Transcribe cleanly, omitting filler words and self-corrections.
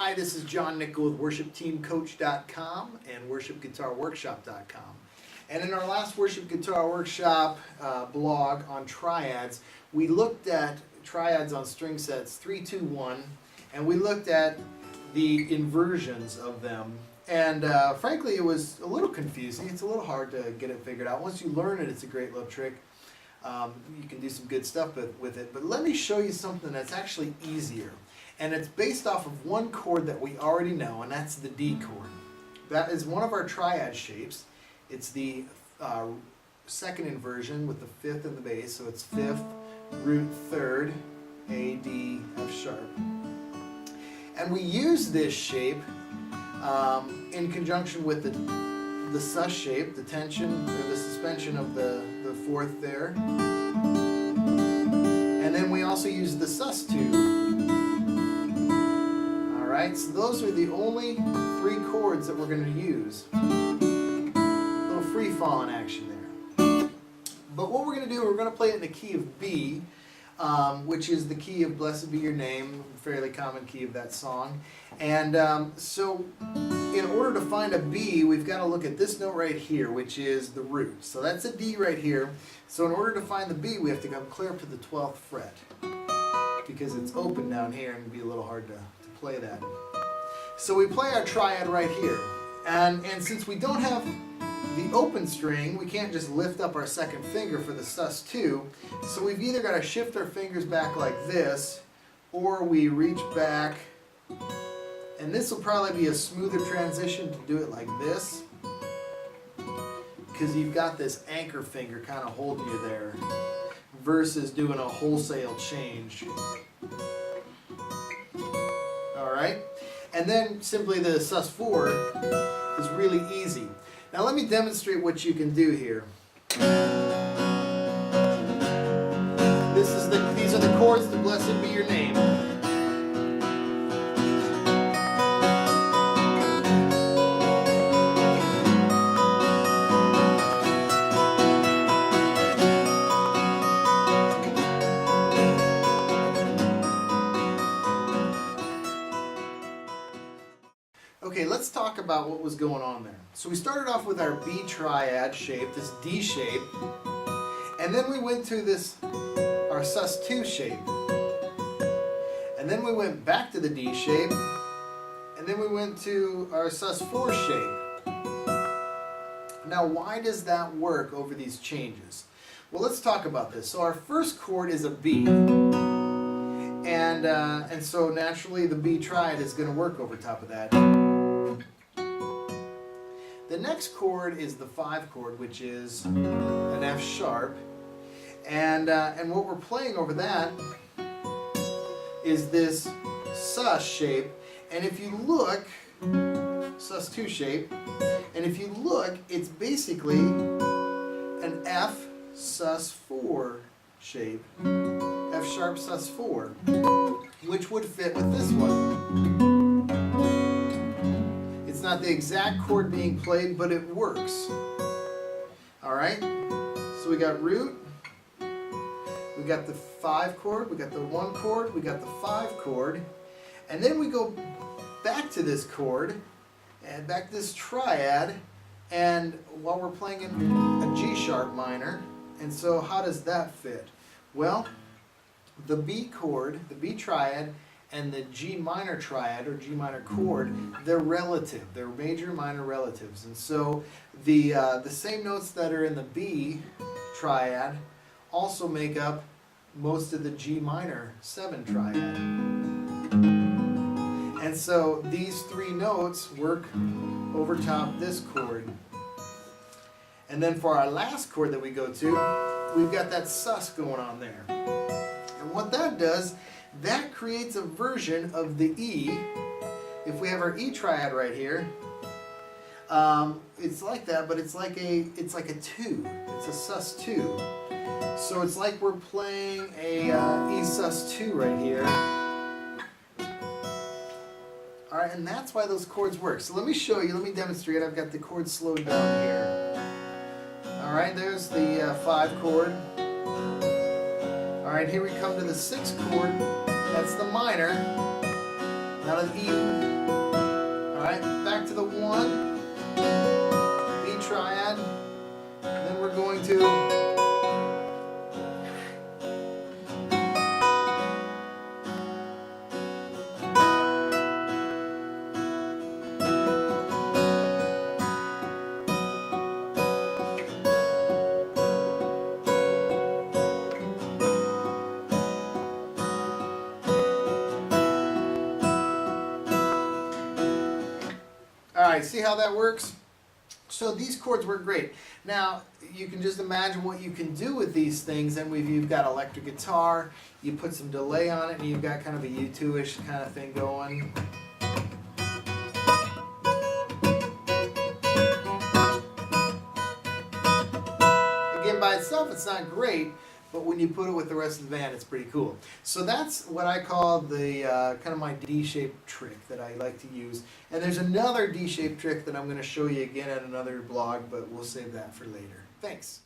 Hi, this is John Nickel with WorshipTeamCoach.com and WorshipGuitarWorkshop.com. And in our last Worship Guitar Workshop blog on Triads, we looked at Triads on string sets 3, 2, 1, and we looked at the inversions of them. And frankly, it was a little confusing. It's a little hard to get it figured out. Once you learn it, it's a great little trick. You can do some good stuff with it. But let me show you something that's actually easier. And it's based off of one chord that we already know, and that's the D chord. That is one of our triad shapes. It's the second inversion with the fifth in the bass, so it's fifth, root third, A, D, F sharp. And we use this shape in conjunction with the sus shape, the tension or the suspension of the fourth there. And then we also use the sus2. Alright, so those are the only three chords that we're going to use. A little free falling action there. But what we're going to do, we're going to play it in the key of B, which is the key of Blessed Be Your Name, fairly common key of that song. And so in order to find a B, we've got to look at this note right here, which is the root. So that's a D right here. So in order to find the B, we have to come clear up to the 12th fret, because it's open down here and it'd be a little hard to play that. So we play our triad right here. And since we don't have the open string, we can't just lift up our second finger for the sus2. So we've either got to shift our fingers back like this, or we reach back. And this will probably be a smoother transition to do it like this, because you've got this anchor finger kind of holding you there, versus doing a wholesale change. Alright? And then simply the sus4 is really easy. Now let me demonstrate what you can do here. These are the chords to Blessed Be Your Name. Okay, let's talk about what was going on there. So we started off with our B triad shape, this D shape, and then we went to this, our sus2 shape. And then we went back to the D shape, and then we went to our sus4 shape. Now why does that work over these changes? Well, let's talk about this. So our first chord is a B. And so naturally the B triad is going to work over top of that. The next chord is the 5 chord, which is an F sharp. And what we're playing over that is this sus shape. And if you look, sus2 shape, and if you look, it's basically an F sus4 shape. F sharp sus4, which would fit with this one. It's not the exact chord being played, but it works. Alright? So we got root, we got the 5 chord, we got the 1 chord, we got the 5 chord, and then we go back to this chord, and back to this triad, and while we're playing in a G sharp minor, and so how does that fit? Well, the B chord, the B triad, and the G minor triad or G minor chord, they're relative. They're major minor relatives. And so the same notes that are in the B triad also make up most of the G minor 7 triad. And so these three notes work over top this chord. And then for our last chord that we go to, we've got that sus going on there. And what that does, that creates a version of the E. If we have our E triad right here, it's like that, but it's like a 2. It's a sus2. So it's like we're playing a E sus2 right here. Alright, and that's why those chords work. So let me show you, let me demonstrate. I've got the chords slowed down here. Alright, there's the 5 chord. Alright, here we come to the 6th chord. That's the minor. Now to the E. Alright, back to the 1, B triad, and then we're going to Alright, see how that works? So these chords work great. Now, you can just imagine what you can do with these things, and you've got electric guitar, you put some delay on it, and you've got kind of a U2-ish kind of thing going. Again, by itself, it's not great, but when you put it with the rest of the band, it's pretty cool. So that's what I call the kind of my D-shaped trick that I like to use. And there's another D-shaped trick that I'm going to show you again at another blog, but we'll save that for later. Thanks.